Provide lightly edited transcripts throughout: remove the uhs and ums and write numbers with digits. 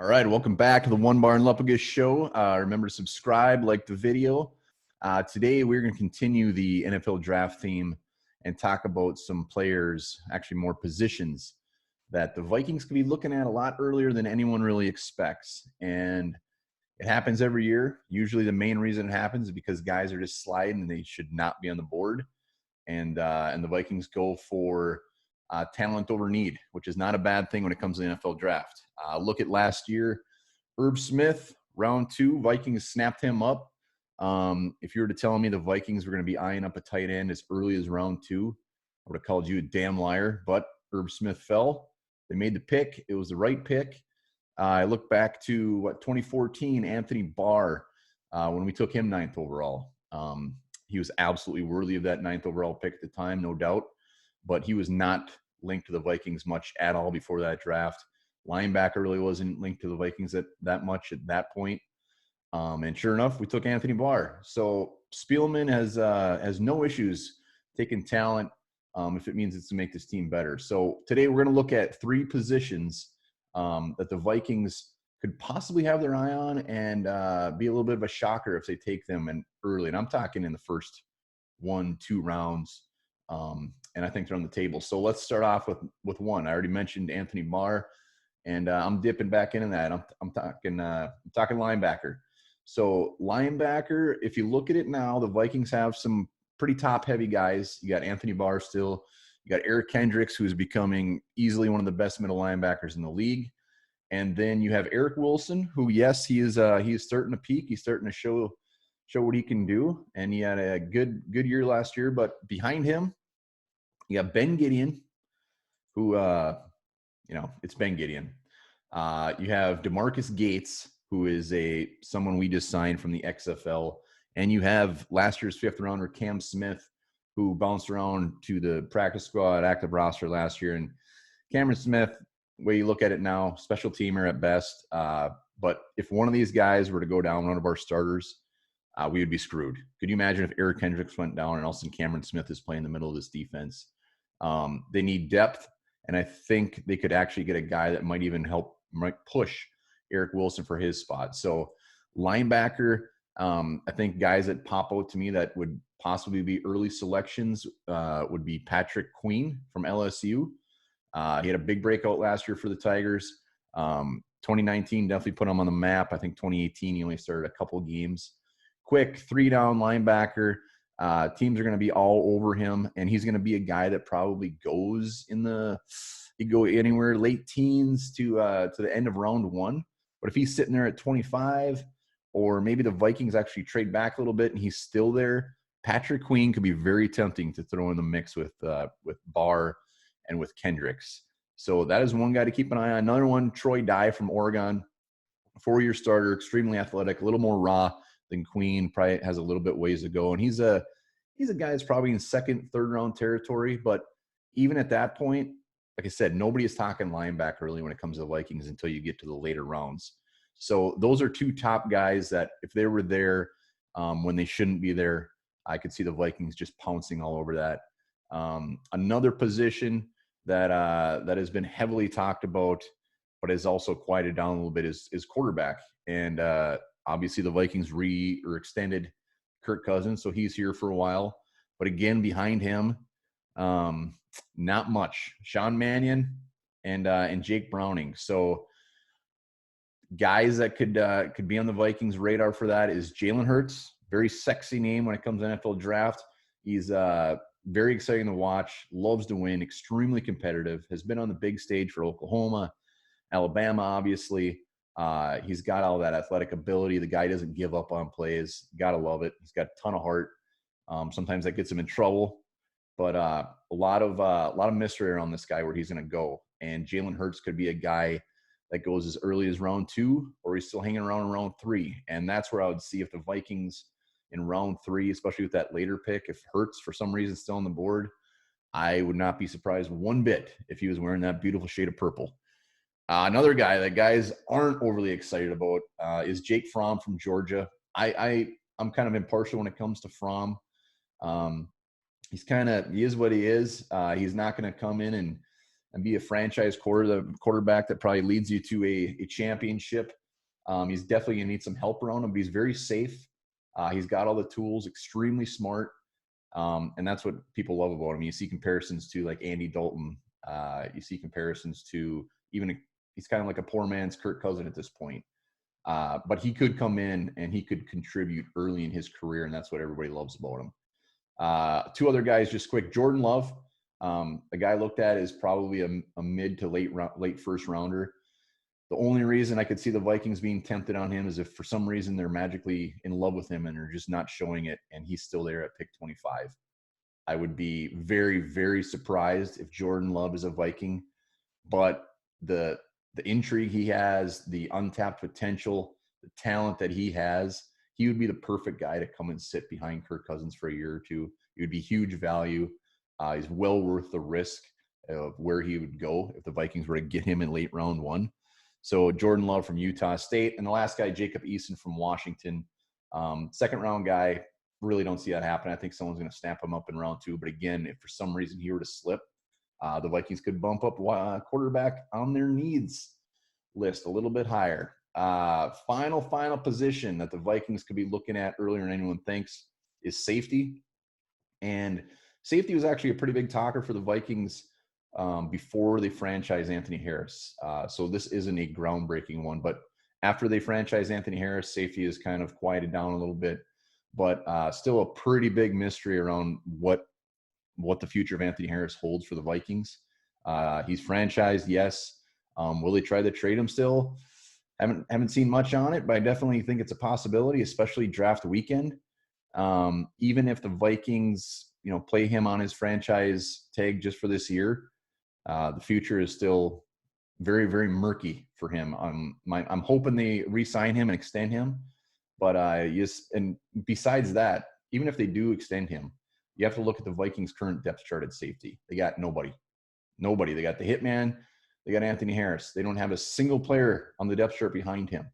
All right, welcome back to the One Barr and Lupagus show. Remember to subscribe, like the video. Today, we're going to continue the NFL draft theme and talk about some players, actually more positions, that the Vikings could be looking at a lot earlier than anyone really expects. And it happens every year. Usually the main reason it happens is because guys are just sliding and they should not be on the board. And the Vikings go for talent over need, which is not a bad thing when it comes to the NFL draft. Look at last year, Irv Smith, round 2, Vikings snapped him up. If you were to tell me the Vikings were going to be eyeing up a tight end as early as round 2, I would have called you a damn liar, but Irv Smith fell. They made the pick. It was the right pick. I look back to 2014, Anthony Barr, when we took him 9th overall. He was absolutely worthy of that 9th overall pick at the time, no doubt, but he was not linked to the Vikings much at all before that draft. Linebacker really wasn't linked to the Vikings that much at that point. And sure enough, we took Anthony Barr. So Spielman has no issues taking talent if it means it's to make this team better. So today we're going to look at 3 positions that the Vikings could possibly have their eye on and be a little bit of a shocker if they take them in early. And I'm talking in the first 1-2 rounds. And I think they're on the table. So let's start off with one. I already mentioned Anthony Barr, and I'm dipping back into that. I'm talking linebacker. So linebacker, if you look at it now, the Vikings have some pretty top-heavy guys. You got Anthony Barr still. You got Eric Kendricks, who's becoming easily one of the best middle linebackers in the league. And then you have Eric Wilson, who, yes, he is starting to peak. He's starting to show what he can do. And he had a good year last year. But behind him, you got Ben Gideon, who, it's Ben Gideon. You have DeMarcus Gates, who is someone we just signed from the XFL. And you have last year's 5th rounder, Cam Smith, who bounced around to the practice squad, active roster last year. And Cameron Smith, way you look at it now, special teamer at best. But if one of these guys were to go down, one of our starters, we would be screwed. Could you imagine if Eric Kendricks went down and also Cameron Smith is playing in the middle of this defense? They need depth, and I think they could actually get a guy that might push Eric Wilson for his spot. So linebacker, I think guys that pop out to me that would possibly be early selections would be Patrick Queen from LSU. He had a big breakout last year for the Tigers. 2019 definitely put him on the map. I think 2018 he only started a couple games. Quick 3-down linebacker. Teams are going to be all over him, and he's going to be a guy that probably goes he'd go anywhere late teens to the end of round 1. But if he's sitting there at 25, or maybe the Vikings actually trade back a little bit and he's still there, Patrick Queen could be very tempting to throw in the mix with Barr and with Kendricks. So that is one guy to keep an eye on. Another one, Troy Dye from Oregon, 4-year starter, extremely athletic, a little more raw than Queen, probably has a little bit ways to go. And he's a guy that's probably in 2nd, 3rd round territory. But even at that point, like I said, nobody is talking linebacker really when it comes to the Vikings until you get to the later rounds. So those are 2 top guys that if they were there when they shouldn't be there, I could see the Vikings just pouncing all over that. Another position that has been heavily talked about, but has also quieted down a little bit is quarterback. And obviously the Vikings extended Kirk Cousins, so he's here for a while. But again, behind him, not much. Sean Mannion and Jake Browning. So guys that could be on the Vikings' radar for that is Jalen Hurts. Very sexy name when it comes to NFL draft. He's very exciting to watch, loves to win, extremely competitive, has been on the big stage for Oklahoma, Alabama, obviously. He's got all that athletic ability. The guy doesn't give up on plays. Got to love it. He's got a ton of heart. Sometimes that gets him in trouble, but a lot of mystery around this guy where he's going to go. And Jalen Hurts could be a guy that goes as early as round 2, or he's still hanging around in round 3. And that's where I would see if the Vikings in round 3, especially with that later pick, if Hurts for some reason still on the board, I would not be surprised one bit if he was wearing that beautiful shade of purple. Another guy that guys aren't overly excited about is Jake Fromm from Georgia. I'm kind of impartial when it comes to Fromm. He is what he is. He's not going to come in and be a franchise quarterback that probably leads you to a championship. He's definitely going to need some help around him, but he's very safe. He's got all the tools, extremely smart. And that's what people love about him. You see comparisons to like Andy Dalton. You see comparisons to he's kind of like a poor man's Kirk Cousins at this point. But he could come in and he could contribute early in his career, and that's what everybody loves about him. Two other guys, just quick. Jordan Love, a guy looked at is probably a mid to late first rounder. The only reason I could see the Vikings being tempted on him is if for some reason they're magically in love with him and they're just not showing it, and he's still there at pick 25. I would be very, very surprised if Jordan Love is a Viking, but the intrigue he has, the untapped potential, the talent that he has, he would be the perfect guy to come and sit behind Kirk Cousins for a year or two. It would be huge value. He's well worth the risk of where he would go if the Vikings were to get him in late round 1. So Jordan Love from Utah State. And the last guy, Jacob Eason from Washington. Second round guy, really don't see that happen. I think someone's going to snap him up in round 2. But again, if for some reason he were to slip, the Vikings could bump up quarterback on their needs list a little bit higher. Final position that the Vikings could be looking at earlier than anyone thinks is safety. And safety was actually a pretty big talker for the Vikings before they franchised Anthony Harris. So this isn't a groundbreaking one, but after they franchised Anthony Harris, safety has kind of quieted down a little bit, but still a pretty big mystery around what the future of Anthony Harris holds for the Vikings. He's franchised, yes. Will they try to trade him still? Haven't seen much on it, but I definitely think it's a possibility, especially draft weekend. Even if the Vikings, play him on his franchise tag just for this year, the future is still very, very murky for him. I'm hoping they re-sign him and extend him, but and besides that, even if they do extend him, you have to look at the Vikings' current depth chart at safety. They got nobody. They got the hitman. They got Anthony Harris. They don't have a single player on the depth chart behind him.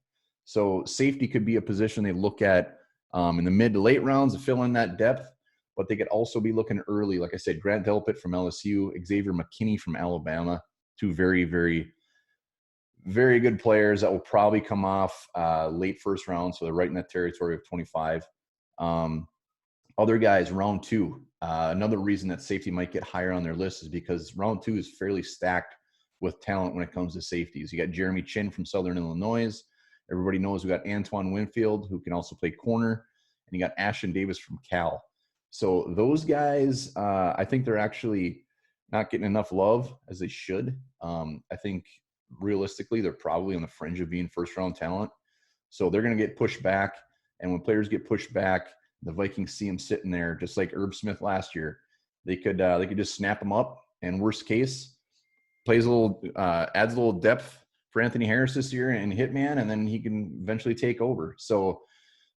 So safety could be a position they look at in the mid to late rounds to fill in that depth, but they could also be looking early. Like I said, Grant Delpit from LSU, Xavier McKinney from Alabama, two very, very, very good players that will probably come off late first round. So they're right in that territory of 25. Other guys, round 2. Another reason that safety might get higher on their list is because round 2 is fairly stacked with talent when it comes to safeties. You got Jeremy Chin from Southern Illinois. Everybody knows we got Antoine Winfield, who can also play corner. And you got Ashton Davis from Cal. So those guys, I think they're actually not getting enough love as they should. I think realistically, they're probably on the fringe of being first-round talent. So they're going to get pushed back. And when players get pushed back, the Vikings see them sitting there, just like Irv Smith last year. They could just snap them up, and worst case, adds a little depth for Anthony Harris this year and hitman, and then he can eventually take over. So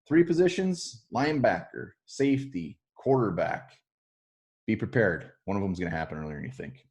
3 positions: linebacker, safety, quarterback. Be prepared. One of them is going to happen earlier than you think.